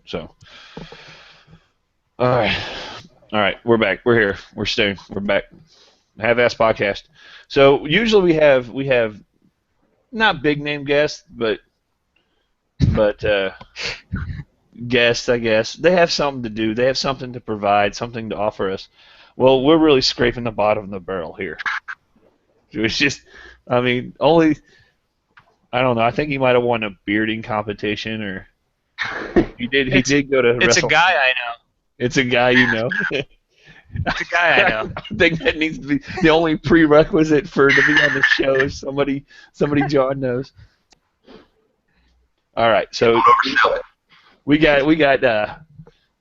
So, all right, we're back. We're here. We're staying. We're back. Halfassed Podcast. So usually we have not big name guests, but guests, I guess. They have something to do. They have something to provide, something to offer us. Well, we're really scraping the bottom of the barrel here. It's just, I mean, only, I don't know. I think he might have won a bearding competition, or he did go to It's a guy I know. It's a guy you know. It's a guy I know. I think that needs to be the only prerequisite for to be on the show is somebody John knows. All right, so we got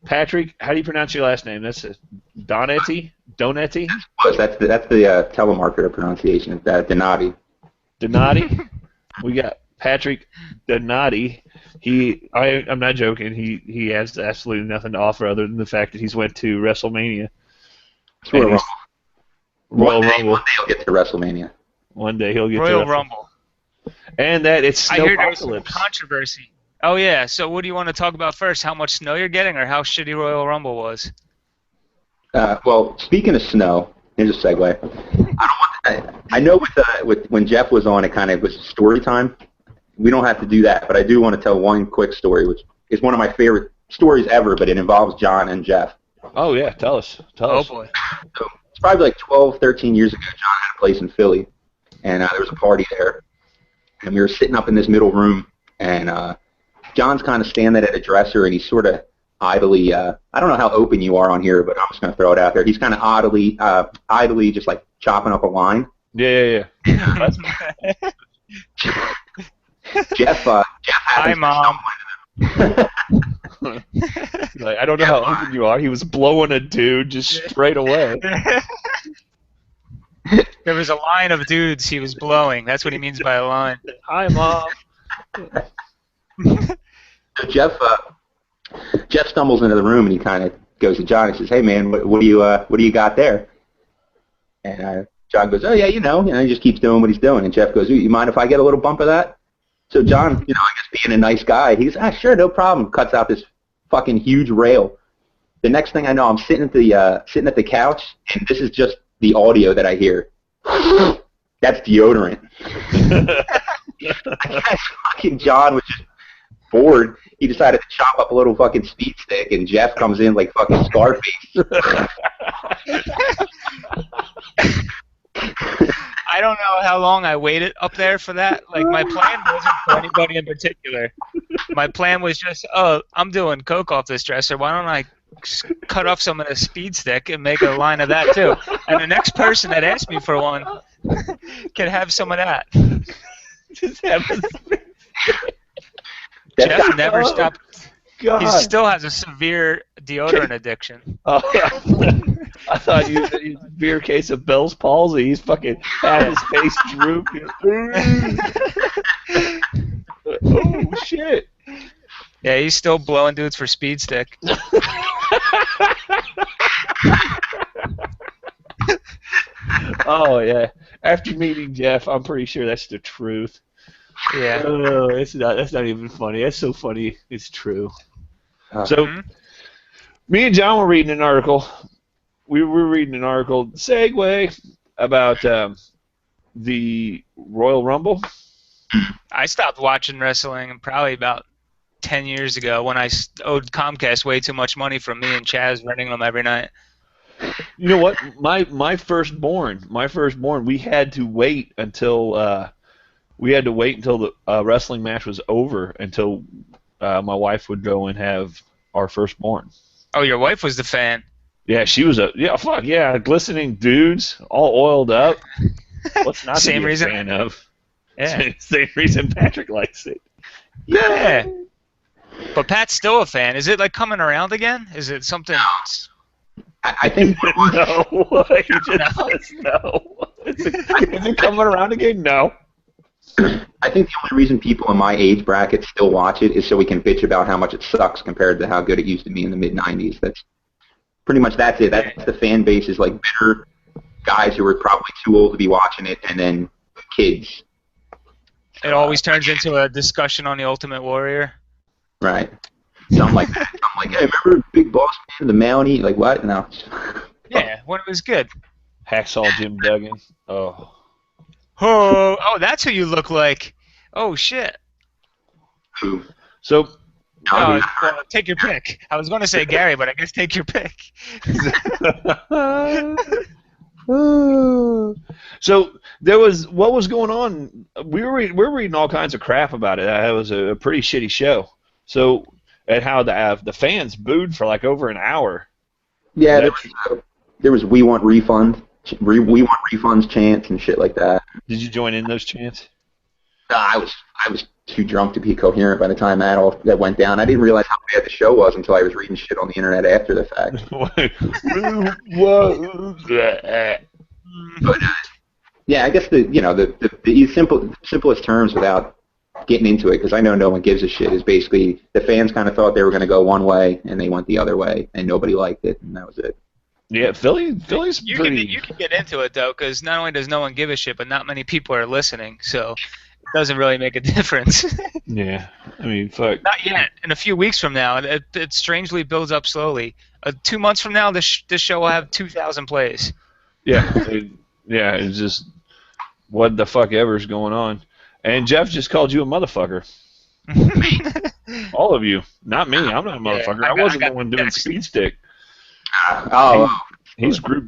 Patrick. How do you pronounce your last name? That's Donetti. Donetti. That's the telemarketer pronunciation. Donati. Donati. We got Patrick Donati. I'm not joking. He has absolutely nothing to offer other than the fact that he's went to WrestleMania. Royal Rumble. One day he'll get to WrestleMania. One day he'll get Royal to Rumble. And that it's I hear there's some snowpocalypse. controversy. Oh yeah. So what do you want to talk about first? How much snow you're getting, or how shitty Royal Rumble was? Well, speaking of snow, here's a segue. I know with when Jeff was on, it kind of was story time. We don't have to do that, but I do want to tell one quick story, which is one of my favorite stories ever, but it involves John and Jeff. Oh yeah, tell us. Oh boy. So it's probably like 12, 13 years ago. John had a place in Philly, and there was a party there, and we were sitting up in this middle room, and John's kind of standing at a dresser, and he's sort of idly, I don't know how open you are on here, but I'm just going to throw it out there. He's kind of idly just like chopping up a line. Yeah. Jeff Hi, Mom. Like, I don't know how open you are. He was blowing a dude just straight away. There was a line of dudes he was blowing. That's what he means by a line. Hi, Mom. So Jeff stumbles into the room and he kind of goes to John and says, "Hey man, what do you got there?" And John goes, "Oh yeah, you know," and he just keeps doing what he's doing. And Jeff goes, "You mind if I get a little bump of that?" So John, I guess being a nice guy, he's sure, no problem. Cuts out this fucking huge rail. The next thing I know, I'm sitting at the couch, and this is just the audio that I hear. That's deodorant. I guess fucking John was just bored. He decided to chop up a little fucking speed stick, and Jeff comes in like fucking Scarface. I don't know how long I waited up there for that. Like, my plan wasn't for anybody in particular. My plan was just, I'm doing coke off this dresser. Why don't I cut off some of the speed stick and make a line of that too? And the next person that asks me for one can have some of that. Just have Jeff never stopped. God. He still has a severe deodorant addiction. Oh, I thought you said he was a severe case of Bell's palsy. He's fucking had his face droop. Oh shit! Yeah, he's still blowing dudes for speed stick. Oh yeah. After meeting Jeff, I'm pretty sure that's the truth. Yeah. Oh, that's not even funny. That's so funny. It's true. So, me and John were reading an article. We were reading an article, segue, about the Royal Rumble. I stopped watching wrestling probably about 10 years ago when I owed Comcast way too much money from me and Chaz renting them every night. You know what? My firstborn, we had to wait until the wrestling match was over until my wife would go and have our firstborn. Oh, your wife was the fan. Yeah, she was glistening dudes, all oiled up. What's not Same to be reason. a fan of? Yeah. Same reason Patrick likes it. Yeah. But Pat's still a fan. Is it like coming around again? Is it something? I think No. He just says no. Is it coming around again? No. I think the only reason people in my age bracket still watch it is so we can bitch about how much it sucks compared to how good it used to be in the mid-'90s. That's pretty much that's it. That's the fan base, is like bitter guys who are probably too old to be watching it, and then kids. It always turns into a discussion on the Ultimate Warrior. Right. Something like that. I'm like, hey, remember Big Boss Man, the Mountie? Like, what? No. Yeah, when it was good. Hacksaw Jim Duggan. Oh. Oh, that's who you look like. Oh shit. Who? So, Oh, well, take your pick. I was going to say Gary, but I guess take your pick. so there was what was going on. We were reading all kinds of crap about it. It was a pretty shitty show. So, and how the fans booed for like over an hour. Yeah, there was "We want refund," "We want refunds" chants and shit like that. Did you join in those chants? I was too drunk to be coherent by the time that went down. I didn't realize how bad the show was until I was reading shit on the internet after the fact. But yeah, I guess the simplest terms without getting into it, because I know no one gives a shit, is basically the fans kind of thought they were going to go one way and they went the other way and nobody liked it, and that was it. Yeah, Philly's You pretty. can get into it though, because not only does no one give a shit, but not many people are listening, so it doesn't really make a difference. Yeah, I mean, fuck. Not yet. In a few weeks from now, it strangely builds up slowly. 2 months from now, this show will have 2,000 plays. Yeah, it's just what the fuck ever's going on. And Jeff just called you a motherfucker. All of you, not me. I'm not a motherfucker. Yeah, I wasn't got the one doing speed stick. He's group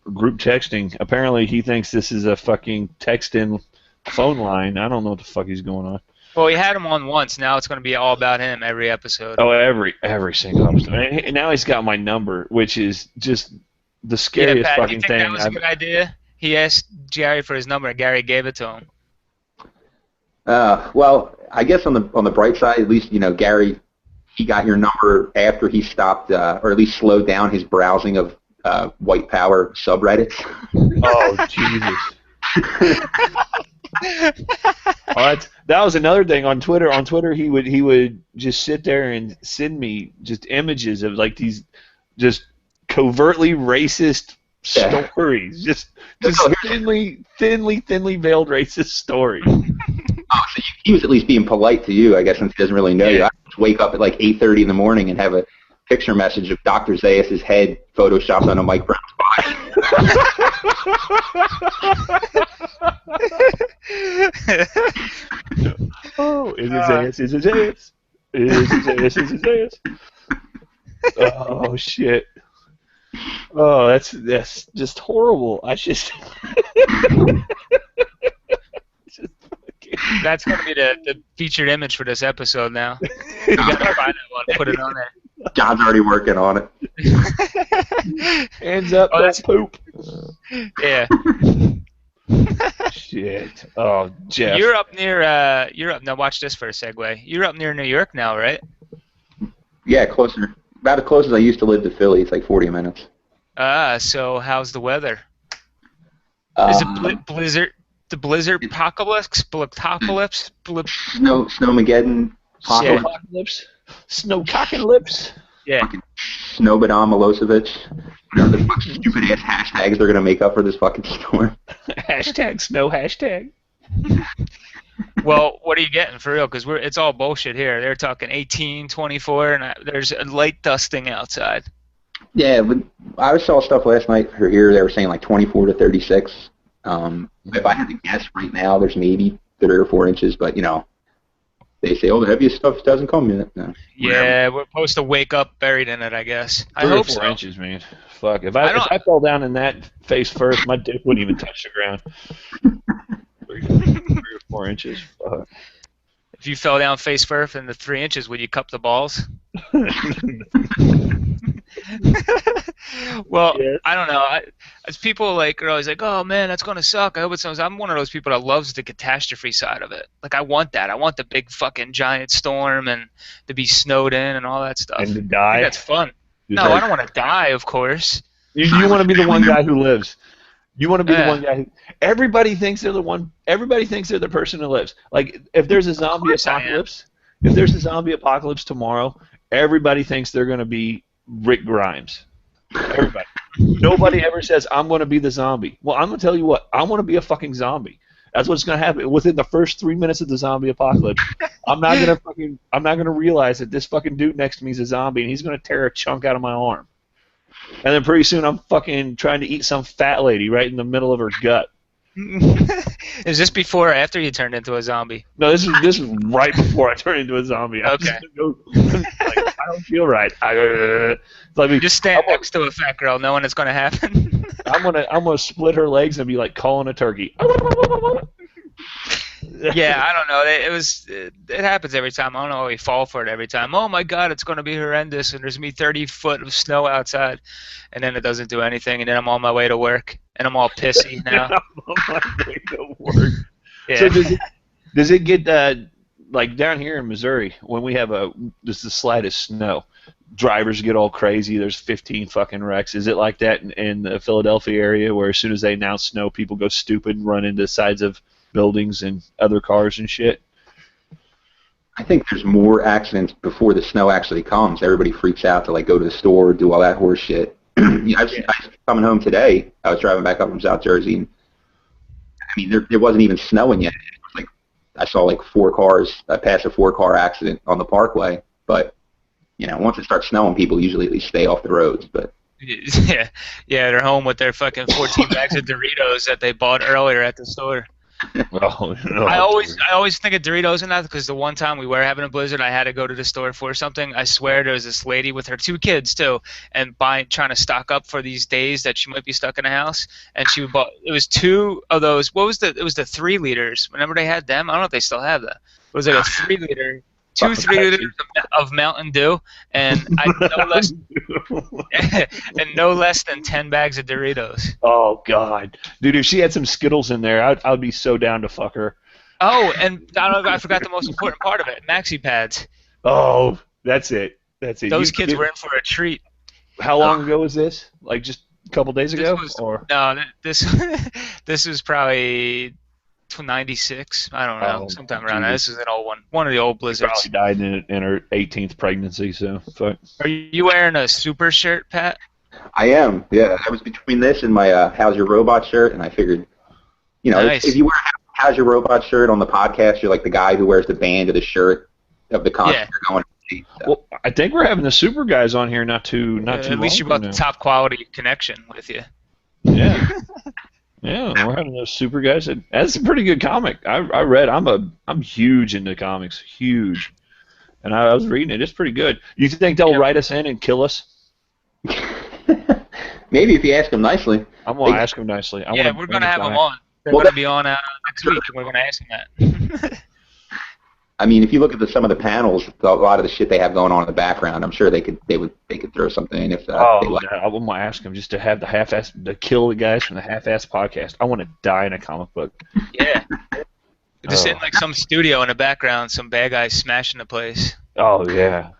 texting. Apparently, he thinks this is a fucking text-in phone line. I don't know what the fuck he's going on. Well, he had him on once. Now it's going to be all about him every episode. Oh, every single episode. And now he's got my number, which is just the scariest Pat, fucking you think thing. That was a good idea. He asked Gary for his number, and Gary gave it to him. Well, I guess on the bright side, at least Gary, he got your number after he stopped, or at least slowed down his browsing of white power subreddits. Oh Jesus! All right, that was another thing on Twitter. On Twitter, he would just sit there and send me just images of like these just covertly racist stories, just thinly veiled racist stories. Oh, so he was at least being polite to you, I guess, since he doesn't really know you. I just wake up at like 8:30 in the morning and have a picture message of Dr. Zayas' head photoshopped on a Mike Brown's body. Oh, is it Zayas? Is it Zayas? Is it Zayas? Is it Zayas? Oh shit! Oh, that's just horrible. I just. That's going to be the featured image for this episode now. You got to find that one, put it on there. John's already working on it. Hands up, that's poop. Yeah. Shit. Oh, Jeff. You're up near. Now watch this for a segue. You're up near New York now, right? Yeah, closer. About as close as I used to live to Philly. It's like 40 minutes. So how's the weather? Is it blizzard? The blizzard apocalypse? Snowmageddon apocalypse? Snowcockalypse? Yeah. Fucking Snowbadon Milosevic. Whatever the fucking stupid ass hashtags they're gonna make up for this fucking storm. Hashtag snow hashtag. Well, what are you getting for real? Because it's all bullshit here. They're talking 18, 24, and there's a light dusting outside. Yeah, but I saw stuff last night for here. They were saying like 24 to 36. If I had to guess right now, there's maybe 3 or 4 inches, but they say, the heaviest stuff doesn't come yet. No. Yeah, we're supposed to wake up buried in it, I guess. I 3 hope or 4 so. inches, man. Fuck. If I fell down in that face first, my dick wouldn't even touch the ground. 3 or 4 inches. Fuck. If you fell down face first in the 3 inches, would you cup the balls? Well, yes. I don't know. As people are always like, oh man, that's gonna suck. I hope it sounds. I'm one of those people that loves the catastrophe side of it. Like I want that. I want the big fucking giant storm and to be snowed in and all that stuff. And to die. I think that's fun. No, I don't want to die, of course. You want to be the one guy who lives. You want to be the one guy who. Everybody thinks they're the one. Everybody thinks they're the person who lives. Like if there's a zombie apocalypse, tomorrow, everybody thinks they're going to be Rick Grimes. Everybody. Nobody ever says, I'm going to be the zombie. Well, I'm going to tell you what. I want to be a fucking zombie. That's what's gonna happen within the first 3 minutes of the zombie apocalypse. I'm not gonna realize that this fucking dude next to me is a zombie, and he's gonna tear a chunk out of my arm. And then pretty soon I'm fucking trying to eat some fat lady right in the middle of her gut. Is this before or after you turned into a zombie? No, this is right before I turn into a zombie. Okay. I don't feel right. Just stand next to a fat girl, knowing it's gonna happen. I'm gonna split her legs and be like calling a turkey. Yeah, I don't know. It happens every time. I don't know why we fall for it every time. Oh my God, it's going to be horrendous, and there's going to be 30 foot of snow outside, and then it doesn't do anything, and then I'm on my way to work, and I'm all pissy now. I'm on my way to work. Yeah. So does it get like down here in Missouri when we have the slightest snow, drivers get all crazy. There's 15 fucking wrecks. Is it like that in the Philadelphia area where as soon as they announce snow, people go stupid and run into the sides of buildings and other cars and shit? I think there's more accidents before the snow actually comes. Everybody freaks out to like go to the store, do all that horse shit. I was coming home today. I was driving back up from South Jersey, and I mean there wasn't even snowing yet. It was like I saw like 4 cars. I passed a 4-car accident on the Parkway, but once it starts snowing, people usually at least stay off the roads. But yeah, they're home with their fucking 14 bags of Doritos that they bought earlier at the store. Oh, no. I always think of Doritos in that because the one time we were having a blizzard, I had to go to the store for something. I swear there was this lady with her 2 kids too, and trying to stock up for these days that she might be stuck in a house. And she bought it was 2 of those. It was the 3 liters. Remember they had them? I don't know if they still have that. It was like a 3 liter. 2 3-liters of Mountain Dew, and no less than 10 bags of Doritos. Oh God, dude! If she had some Skittles in there, I'd be so down to fuck her. Oh, and I forgot the most important part of it: maxi pads. Oh, that's it. Those kids were in for a treat. How long ago was this? Like just a couple days ago? No, this was probably 96. I don't know, sometime around that. This is an old one of the old blizzards. She probably died in her 18th pregnancy. So, fuck. Are you wearing a super shirt, Pat? I am. Yeah, I was between this and my "How's Your Robot" shirt, and I figured, nice. if you wear a "How's Your Robot" shirt on the podcast, you're like the guy who wears the band of the shirt of the concert you're going to see. So. Well, I think we're having the super guys on here not too At least you brought the top quality connection with you. Yeah. Yeah, we're having those super guys. That's a pretty good comic. I read. I'm huge into comics, huge, and I was reading it. It's pretty good. You think they'll write us in and kill us? Maybe if you ask them nicely. I'm gonna ask them nicely. We're gonna have them on. They're gonna be on next week, and we're gonna ask them that. I mean, if you look at some of the panels, a lot of the shit they have going on in the background, I'm sure they could throw something in if they like. I want to ask them just to have to kill the guys from the Halfassed Podcast. I want to die in a comic book. Yeah. Just in like some studio in the background, some bad guys smashing the place. Oh yeah,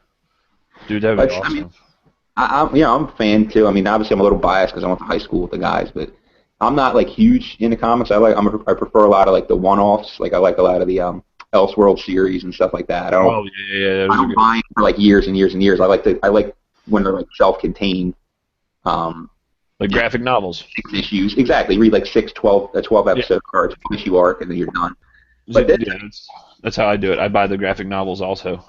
dude, that'd be awesome. I mean, I'm a fan too. I mean, obviously I'm a little biased because I went to high school with the guys, but I'm not like huge into comics. I prefer a lot of like the one-offs. Like I like a lot of the Elseworld series and stuff like that. I don't buy for like years and years and years. I like when they're like self-contained. Like graphic novels. 6 issues, exactly. Read like 12 episode or a 12-issue arc, and then you're done. But that's how I do it. I buy the graphic novels also.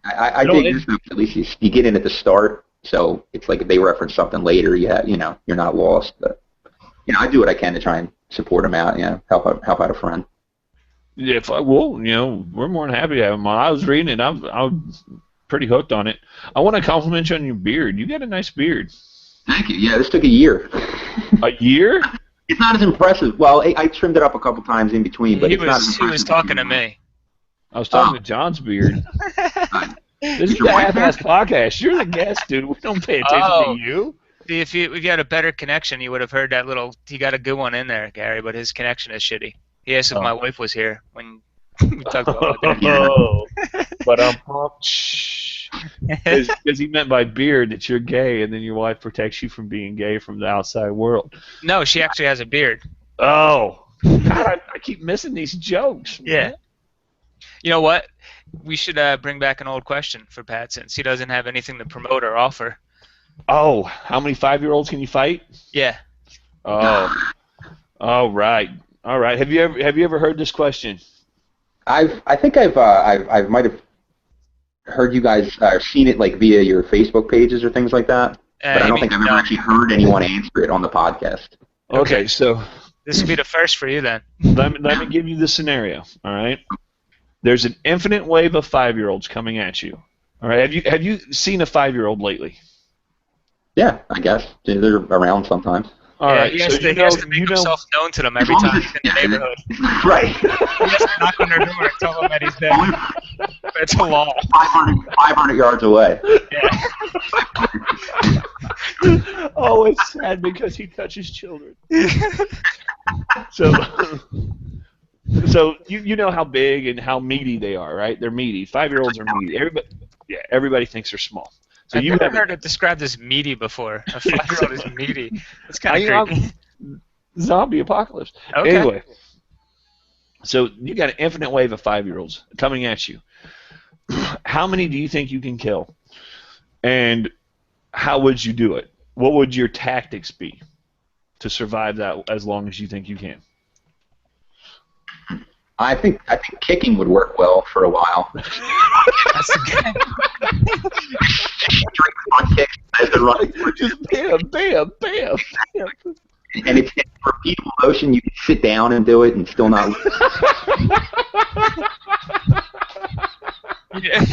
I dig this. At least you get in at the start, so it's like if they reference something later, you're not lost. But I do what I can to try and support them out. Help out a friend. Yeah, we're more than happy to have him on. I was reading it. I'm pretty hooked on it. I want to compliment you on your beard. You got a nice beard. Thank you. Yeah, this took a year. A year? It's not as impressive. Well, I trimmed it up a couple times in between, but he was talking to me. I was talking to John's beard. This is the Halfassed Podcast. You're the guest, dude. We don't pay attention to you. See, if you had a better connection, you would have heard that he got a good one in there, Gary, but his connection is shitty. He asked if my wife was here when we talked about that. But because he meant by beard that you're gay, and then your wife protects you from being gay from the outside world. No, she actually has a beard. Oh, God, I keep missing these jokes. Man. Yeah. You know what? We should bring back an old question for Pat since he doesn't have anything to promote or offer. Oh, how many 5-year-olds can you fight? Yeah. Oh, all right. All right. Have you ever heard this question? I think I might have heard you guys seen it like via your Facebook pages or things like that, but I don't think I've ever actually heard anyone answer it on the podcast. Okay, so this will be the first for you then. let me give you the scenario. All right. There's an infinite wave of 5-year-olds coming at you. All right. Have you seen a 5-year-old lately? Yeah, I guess they're around sometimes. All right. He has to make himself known to them every time he's in the neighborhood. Right. He has to knock on their door and tell them that he's there. It's a law. 500 yards away. Yeah. Oh, it's sad because he touches children. So you know how big and how meaty they are, right? They're meaty. 5-year-olds are meaty. Everybody thinks they're small. So I've never heard it described as meaty before. A 5-year-old is meaty. That's kind of creepy. Zombie apocalypse. Okay. Anyway, so you got an infinite wave of 5-year-olds coming at you. How many do you think you can kill? And how would you do it? What would your tactics be to survive that as long as you think you can? I think kicking would work well for a while. That's good. Kicks as they're running. Just bam, bam, bam, bam. And it's a repeatable motion. You can sit down and do it and still not lose. Yeah.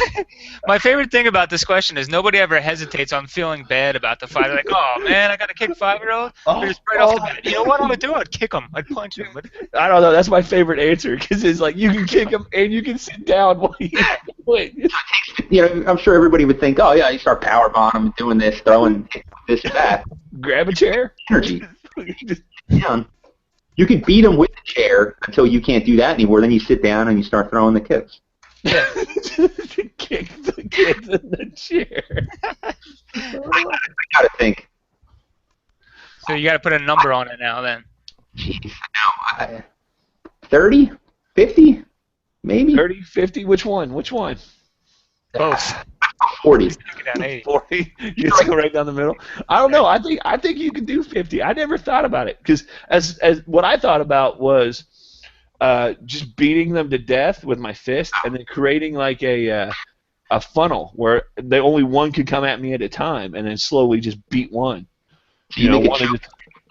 My favorite thing about this question is nobody ever hesitates on feeling bad about the fight. They're like, oh, man, I got to kick a 5-year-old? Just right off the bat. You know what I would do? I'd kick him. I'd punch him. I don't know. That's my favorite answer because it's like you can kick him and you can sit down while you wait. You know, I'm sure everybody would think, oh, yeah, you start powerbombing him, doing this, throwing this and that. Grab a chair. Energy. Yeah. You can beat him with the chair until you can't do that anymore. Then you sit down and you start throwing the kicks. Yeah. Kick the kids in the chair. I gotta think. So you got to put a number on it now then. Jeez, no. 30? 50? Maybe? 30, 50? Which one? Which one? Both. 40. 40? You just go right down the middle? I don't know. I think you can do 50. I never thought about it because as what I thought about was just beating them to death with my fist and then creating like a funnel where only one could come at me at a time and then slowly just beat one. You know, one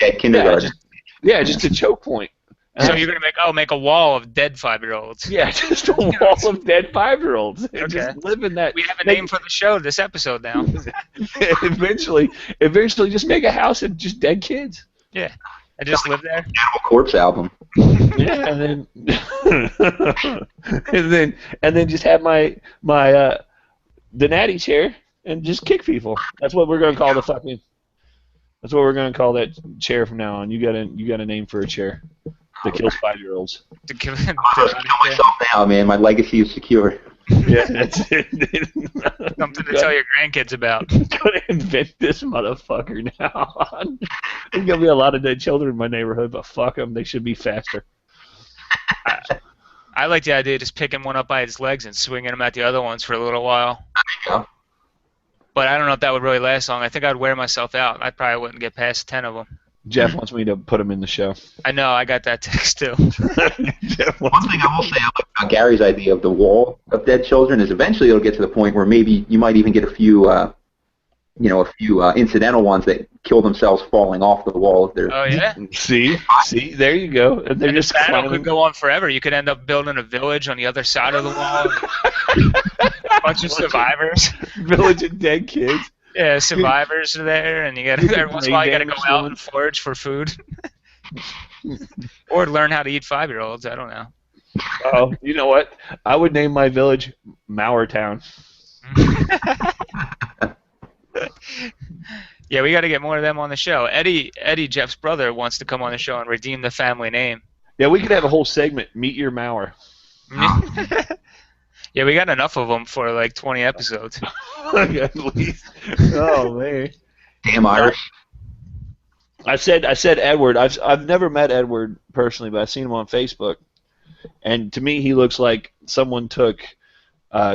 at kindergarten. Just a choke point. So you're gonna make a wall of dead 5-year-olds. Yeah, just a wall of dead 5-year-olds. Okay. Just live in that. We have a name for the show this episode now. eventually, just make a house of just dead kids. Yeah, I just live there. Animal Corpse album. Yeah, and then just have my the natty chair and just kick people. That's what we're gonna call the fucking. That's what we're gonna call that chair from now on. You got a name for a chair that kills 5-year-olds. To kill myself now, man. My legacy is secure. Yeah, that's it. Something to tell your grandkids about. I'm gonna invent this motherfucker now. There's gonna be a lot of dead children in my neighborhood, but fuck them. They should be faster. I like the idea of just picking one up by its legs and swinging them at the other ones for a little while. Yeah. But I don't know if that would really last long. I think I'd wear myself out. I probably wouldn't get past 10 of them. Jeff wants me to put him in the show. I know. I got that text too. One thing I will say about Gary's idea of the wall of dead children is eventually it'll get to the point where maybe you might even get a few incidental ones that kill themselves falling off the wall. Oh, yeah? See, there you go. And they're just battle could go on forever. You could end up building a village on the other side of the wall. A bunch of survivors. Village of dead kids. Yeah, survivors are there, and every once in a while you got to go out and forage for food. Or learn how to eat 5-year-olds. I don't know. Oh, you know what? I would name my village Town. Yeah, we got to get more of them on the show. Eddie, Jeff's brother, wants to come on the show and redeem the family name. Yeah, we could have a whole segment, Meet Your Mauer. Yeah, we got enough of them for like 20 episodes. At least. Oh, man. Damn Irish. I said Edward. I've never met Edward personally, but I've seen him on Facebook. And to me, he looks like someone took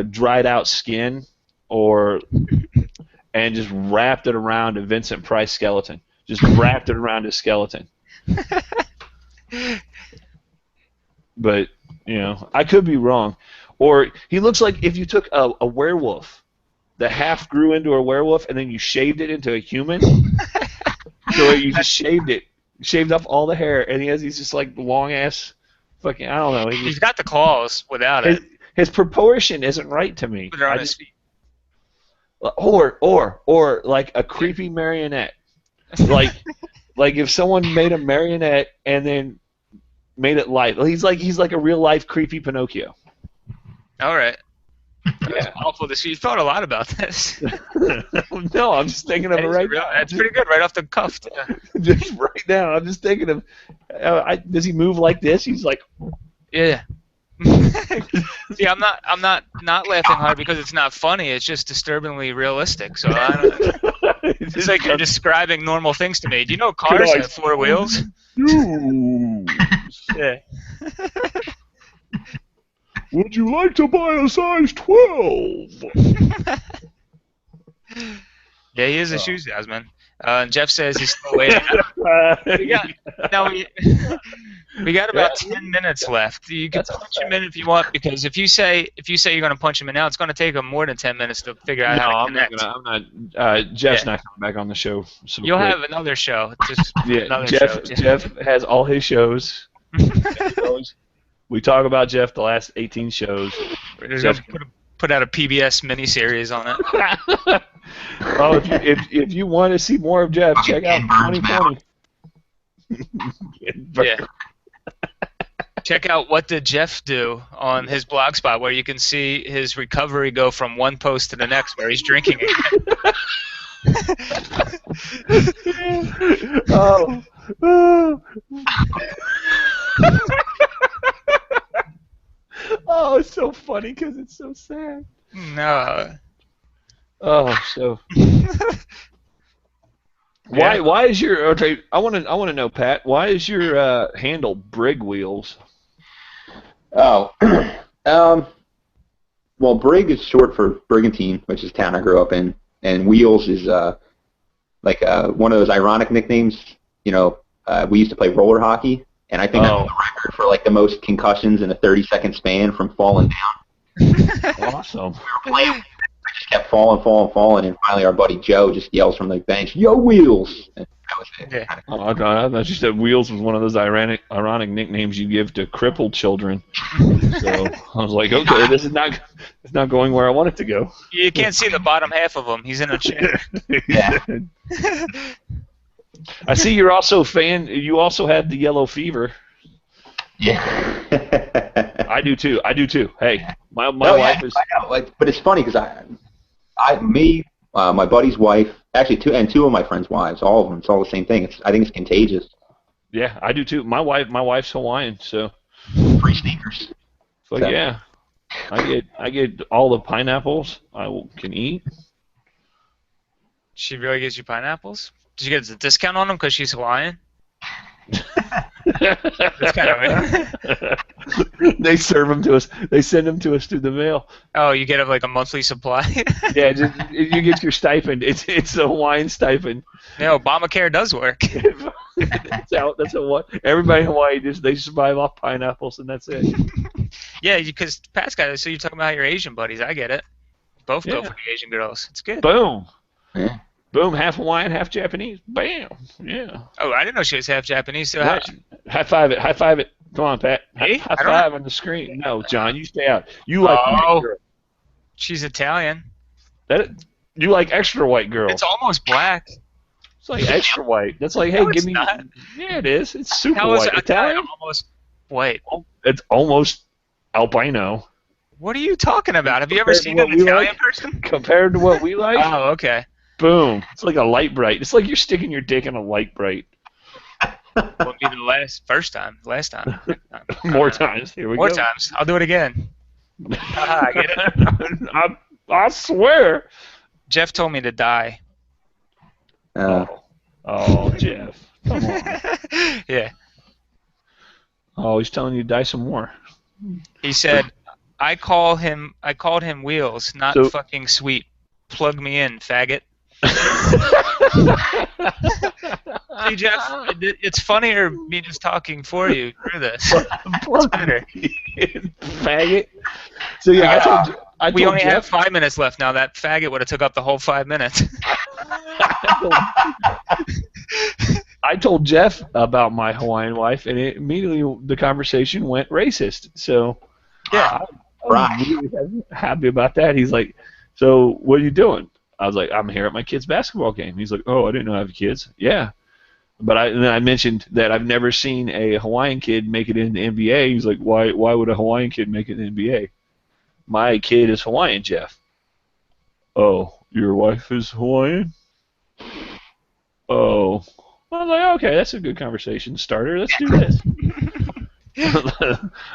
dried out skin and just wrapped it around a Vincent Price skeleton. Just wrapped it around his skeleton. but I could be wrong. Or he looks like if you took a werewolf that half grew into a werewolf and then you shaved it into a human. So you just shaved up all the hair, and he's just like long ass, fucking I don't know. He's got the claws without it. His proportion isn't right to me. Put it on his feet. Or like a creepy marionette, like if someone made a marionette and then made it live. He's like a real life creepy Pinocchio. All right. Yeah. Awful. You thought a lot about this. No, I'm just thinking of it right now. That's pretty good, right off the cuff. Yeah. Just right now, I'm just thinking of. Does he move like this? He's like. Yeah. See, I'm not laughing hard because it's not funny. It's just disturbingly realistic. So I don't. It's like you're describing normal things to me. Do you know cars have 4 wheels? Yeah. Would you like to buy a size 12? Yeah, he is a shoe salesman. Jeff says he's still waiting. We got about 10 minutes left. You can punch him in if you want, because if you say you're going to punch him in now, it's going to take him more than 10 minutes to figure out how to connect. I'm not. Jeff's not coming back on the show. You'll have another show. Jeff has all his shows. We talk about Jeff the last 18 shows. We're going to put out a PBS miniseries on it. Oh, if you want to see more of Jeff, check out 2020. Yeah. Check out What Did Jeff Do on his blog spot, where you can see his recovery go from one post to the next where he's drinking again. Oh, it's so funny because it's so sad. No. Oh, so. Why is your okay? I want to know, Pat. Why is your handle Brig Wheels? Oh, well, Brig is short for Brigantine, which is the town I grew up in, and Wheels is like one of those ironic nicknames. We used to play roller hockey, and I think I'm on the record for like the most concussions in a 30-second span from falling down. Awesome. We were playing. I just kept falling, and finally our buddy Joe just yells from the bench, "Yo, Wheels!" And that was it. Yeah. I thought you said Wheels was one of those ironic nicknames you give to crippled children. So I was like, okay, this is not going where I want it to go. You can't see the bottom half of him. He's in a chair. Yeah. I see you're also you also had the yellow fever. Yeah. I do too. Hey, my wife is. I know, but it's funny because my buddy's wife, actually two of my friends' wives, all of them. It's all the same thing. I think it's contagious. Yeah, I do too. My wife's Hawaiian, so. Free sneakers. So yeah, I get all the pineapples I can eat. She really gives you pineapples? Did you get a discount on them because she's Hawaiian? That's kind of weird. They serve them to us. They send them to us through the mail. Oh, you get like a monthly supply? Yeah, you get your stipend. It's a Hawaiian stipend. Yeah, Obamacare does work. That's what everybody in Hawaii they survive off pineapples, and that's it. Yeah, because Pat's got it. So you're talking about your Asian buddies. I get it. Both go for the Asian girls. It's good. Boom. Yeah. Boom, half Hawaiian, half Japanese. Bam. Yeah. Oh, I didn't know she was half Japanese. So high five it. Come on, Pat. Me? High five on the screen. No, John, you stay out. You like white girl. She's Italian. You like extra white girls. It's almost black. It's like extra white. That's like, hey, No, give me. not. Yeah, it is. It's super How is white. Italian almost white? It's almost albino. What are you talking about? Have you ever seen an Italian person? Compared to what we like? Oh, okay. Boom. It's like a light bright. It's like you're sticking your dick in a light bright. Won't be the last time. More times. Here we go. More times. I'll do it again. I get it. I swear. Jeff told me to die. Oh, Jeff. Come on. Yeah. Oh, he's telling you to die some more. He said, I called him Wheels, not fucking Sweet. Plug me in, faggot. See, Jeff, it's funnier me just talking for you through this. It's better. Faggot. So yeah, I told We only Jeff, have 5 minutes left now. That faggot would have took up the whole 5 minutes. I told Jeff about my Hawaiian wife, and immediately the conversation went racist. So Yeah. I'm really happy about that. He's like, "So what are you doing?" I was like, "I'm here at my kid's basketball game." He's like, "Oh, I didn't know I have kids." Yeah. But and then I mentioned that I've never seen a Hawaiian kid make it in the NBA. He's like, why would a Hawaiian kid make it in the NBA? My kid is Hawaiian, Jeff. Oh, your wife is Hawaiian? Oh. I was like, okay, that's a good conversation starter. Let's do this.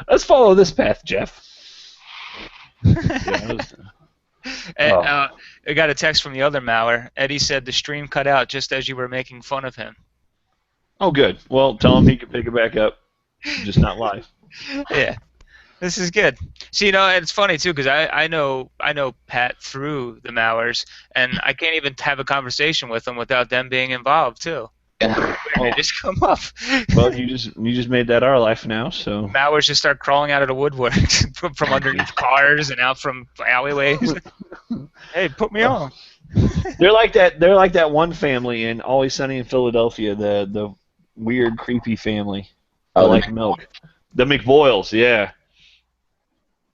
Let's follow this path, Jeff. I got a text from the other Mauer. Eddie said the stream cut out just as you were making fun of him. Oh, good. Well, tell him he can pick it back up, just not live. Yeah, this is good. See, it's funny too because I know Pat through the Mauers, and I can't even have a conversation with them without them being involved too. Yeah. They just come up. Well, you just made that our life now, so. Mauers just start crawling out of the woodwork from underneath cars and out from alleyways. Hey, put me on. They're like that. They're like that one family in Always Sunny in Philadelphia. The weird, creepy family. I like milk. The McBoyles, yeah.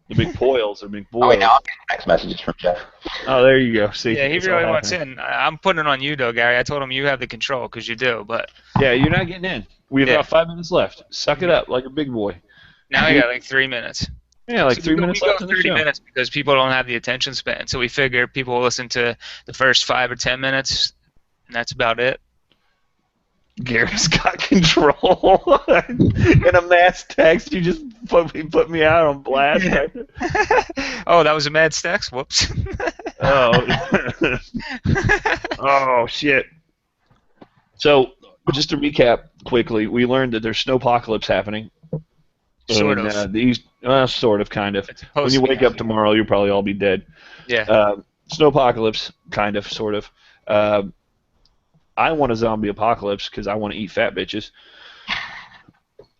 The McBoyles or McBoyles. Oh, wait, now I'm getting text messages from Jeff. Oh, there you go. See, yeah, he really wants in. I'm putting it on you, though, Gary. I told him you have the control because you do, but... Yeah, you're not getting in. We've got 5 minutes left. Suck it up like a big boy. Now we got like 3 minutes. Yeah, like 3 minutes left in the 30 show. minutes because people don't have the attention span. So we figure people will listen to the first 5 or 10 minutes, and that's about it. Gary's got control. In a mass text, you just put me out on blast. Oh, that was a mad text? Whoops. Oh. Oh, shit. So, just to recap quickly, we learned that there's snowpocalypse happening. Sort of. Sort of, kind of. When you wake up tomorrow, you'll probably all be dead. Yeah. Snowpocalypse, kind of, sort of. I want a zombie apocalypse because I want to eat fat bitches.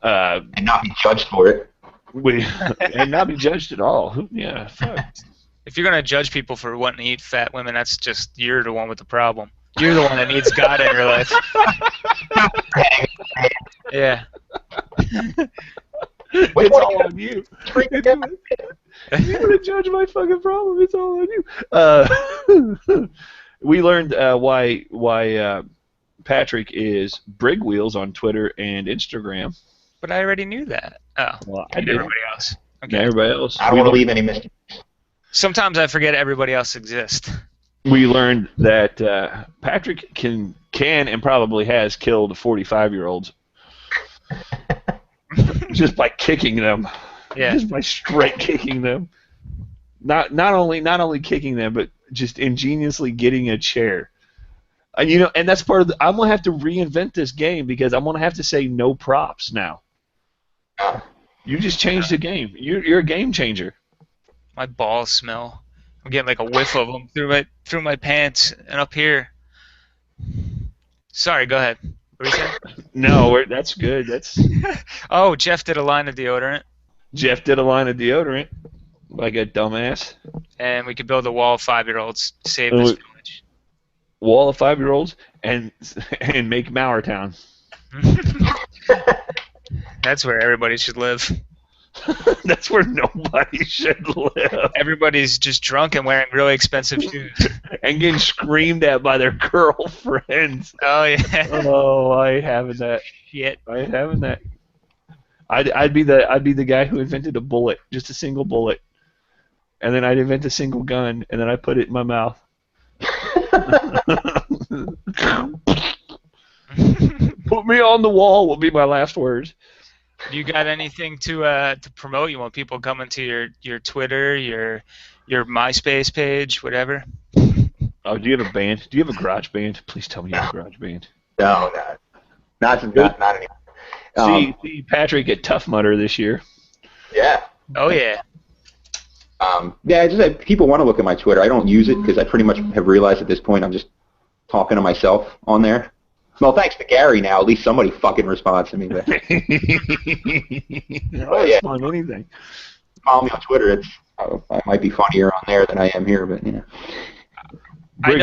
And not be judged for it. And not be judged at all. Yeah, fuck. If you're going to judge people for wanting to eat fat women, that's just you're the one with the problem. You're the one that needs God in your life. Yeah. It's all on you. You're going to judge my fucking problem. It's all on you. We learned why Patrick is Brig Wheels on Twitter and Instagram. But I already knew that. Oh, well, I did. Everybody else. Okay. Yeah, everybody else. I don't want to leave any mystery. Sometimes I forget everybody else exists. We learned that Patrick can and probably has killed 45-year-olds just by kicking them. Yeah. Just by straight kicking them. Not only kicking them, but just ingeniously getting a chair. And that's part of I'm gonna have to reinvent this game because I'm gonna have to say no props now. You just changed the game. You're a game changer. My balls smell. I'm getting like a whiff of them through my pants and up here. Sorry, go ahead. What were you saying? No, that's good. That's. Oh, Jeff did a line of deodorant. Jeff did a line of deodorant, like a dumbass. And we could build a wall of 5-year-olds to save this village. Wall of 5-year-olds and make Town. That's where everybody should live. That's where nobody should live. Everybody's just drunk and wearing really expensive shoes. And getting screamed at by their girlfriends. Oh, yeah. Oh, I ain't having that. Shit. I ain't having that. I'd be the guy who invented a bullet, just a single bullet. And then I'd invent a single gun, and then I put it in my mouth. Put me on the wall will be my last words. You got anything to promote? You want people coming to your Twitter, your MySpace page, whatever? Oh, do you have a band? Do you have a garage band? Please tell me you have a garage band. No, not anymore. See Patrick at Tough Mudder this year. Yeah. Oh yeah. Yeah, just people want to look at my Twitter. I don't use it because I pretty much have realized at this point I'm just talking to myself on there. Well, thanks to Gary now, at least somebody fucking responds to me. But it's fun, anything. Follow me on Twitter. I might be funnier on there than I am here, but I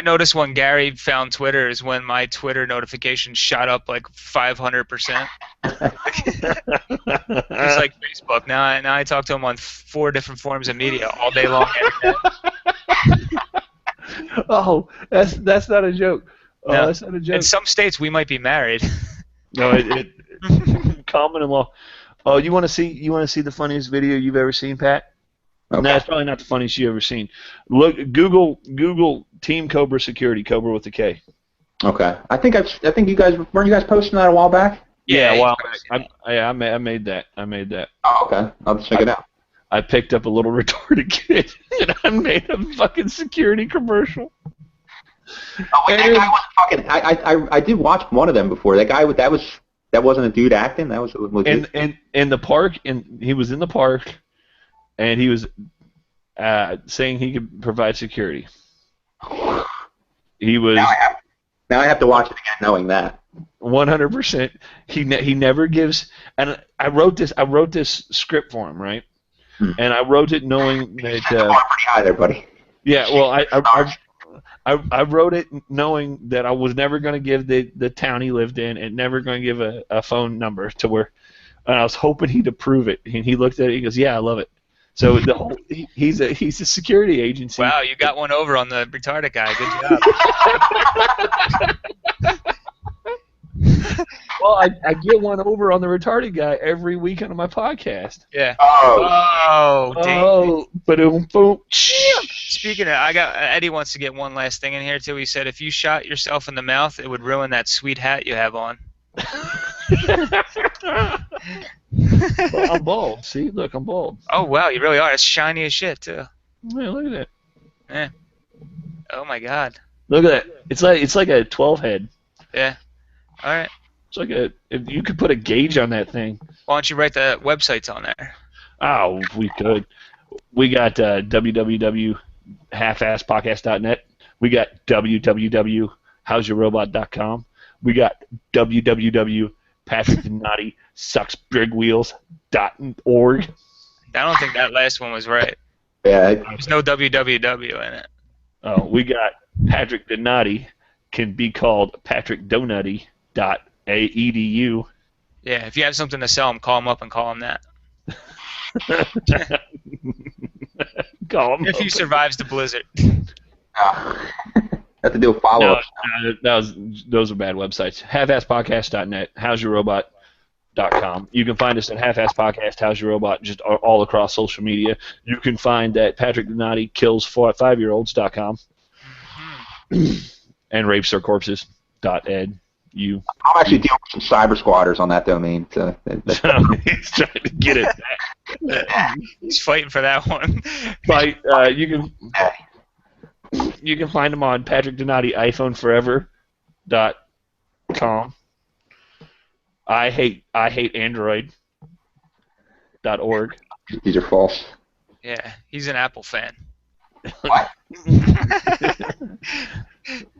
noticed when Gary found Twitter is when my Twitter notifications shot up like 500%. It's like Facebook. Now I talk to him on 4 different forms of media all day long. Oh, that's not a joke. Oh, no. That's not a joke. In some states, we might be married. No, it common law. Oh, you want to see the funniest video you've ever seen, Pat? Okay. No, it's probably not the funniest you've ever seen. Look, Google Team Cobra Security, Cobra with a K. Okay, I think you guys weren't you guys posting that a while back? Yeah, a while back. I made that. Oh, okay. I'll check it out. I picked up a little retarded kid and I made a fucking security commercial. Oh wait, that guy wasn't fucking. I did watch one of them before. That guy that wasn't a dude acting. That was in the park, and he was in the park. And he was saying he could provide security. He was. Now I have to watch it again, knowing that. 100%. He never gives. And I wrote this script for him, right? And I wrote it knowing that. You set the bar pretty high there, buddy. Yeah, well, I wrote it knowing that I was never going to give the town he lived in, and never going to give a phone number to where. And I was hoping he'd approve it. And he looked at it. He goes, "Yeah, I llove it." So he's a security agency. Wow, you got one over on the retarded guy. Good job. Well, I get one over on the retarded guy every weekend on my podcast. Yeah. Oh, boom. Speaking of, Eddie wants to get one last thing in here too. He said if you shot yourself in the mouth, it would ruin that sweet hat you have on. Well, I'm bald. See, look, I'm bald. Oh wow, you really are. It's shiny as shit too. Yeah, look at that. Yeah. Oh my God. Look at that. It's like a 12 head. Yeah. All right. It's like if you could put a gauge on that thing. Why don't you write the websites on there? Oh, we could. We got www.halfassedpodcast.net. We got www.howsyourrobot.com. We got www.patrickdonatisucksbigwheels.org. I don't think that last one was right. Yeah. There's no www in it. Oh, we got Patrick Donati can be called patrickdonati.edu. Yeah, if you have something to sell him, call him up and call him that. Call him if he survives the blizzard. Have to do a follow-up. No, those are bad websites. Halfassedpodcast.net, howsyourrobot.com. You can find us at Half-Assed Podcast, How's Your Robot, just all across social media. You can find that Patrick Donati kills 5-year-olds.com and rapes their corpses.ed. I'm actually dealing with some cyber squatters on that domain. So he's trying to get it back. He's fighting for that one. You can find him on Patrick Donati iPhoneForever.com. I hate Android.org. These are false. Yeah, he's an Apple fan. What?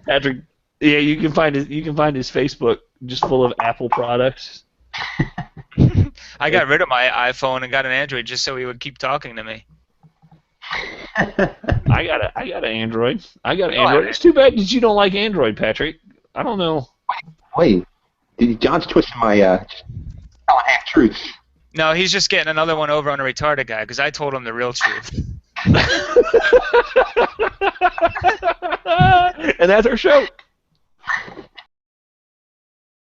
Patrick, yeah, you can find his Facebook just full of Apple products. I got rid of my iPhone and got an Android just so he would keep talking to me. I got an Android. Android. It's too bad that you don't like Android, Patrick. I don't know. Wait. John's twisting my telling half truths. No, he's just getting another one over on a retarded guy because I told him the real truth. And that's our show.